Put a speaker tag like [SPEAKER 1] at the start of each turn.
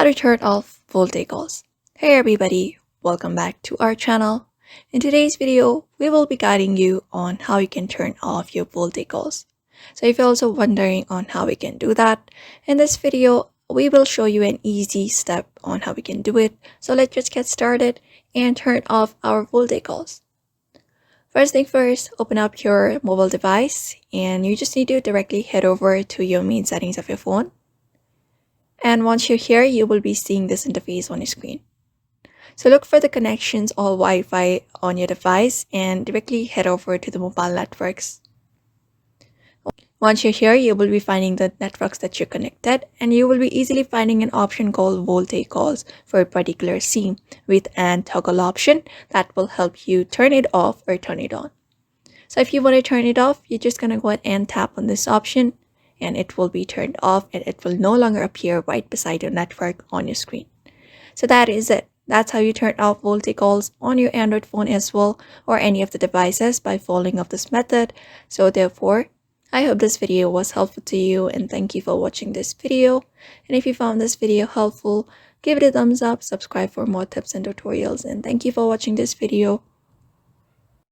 [SPEAKER 1] how to turn off VoLTE calls. Hey everybody, welcome back to our channel. In today's video, we will be guiding you on how you can turn off your VoLTE calls. So if you're also wondering on how we can do that, in this video, we will show you an easy step on how we can do it. So let's just get started and turn off our VoLTE calls. First thing first, open up your mobile device and you just need to directly head over to your main settings of your phone. And once you're here, you will be seeing this interface on your screen. So look for the connections or Wi-Fi on your device and directly head over to the mobile networks. Once you're here, you will be finding the networks that you're connected, and you will be easily finding an option called VoLTE calls for a particular SIM with an toggle option that will help you turn it off or turn it on. So if you want to turn it off, you're just going to go ahead and tap on this option, and it will be turned off and it will no longer appear right beside your network on your screen. So that is it. That's how you turn off VoLTE calls on your Android phone as well, or any of the devices, by following up this method. So therefore, I hope this video was helpful to you, and thank you for watching this video. And if you found this video helpful, give it a thumbs up, subscribe for more tips and tutorials, and thank you for watching this video.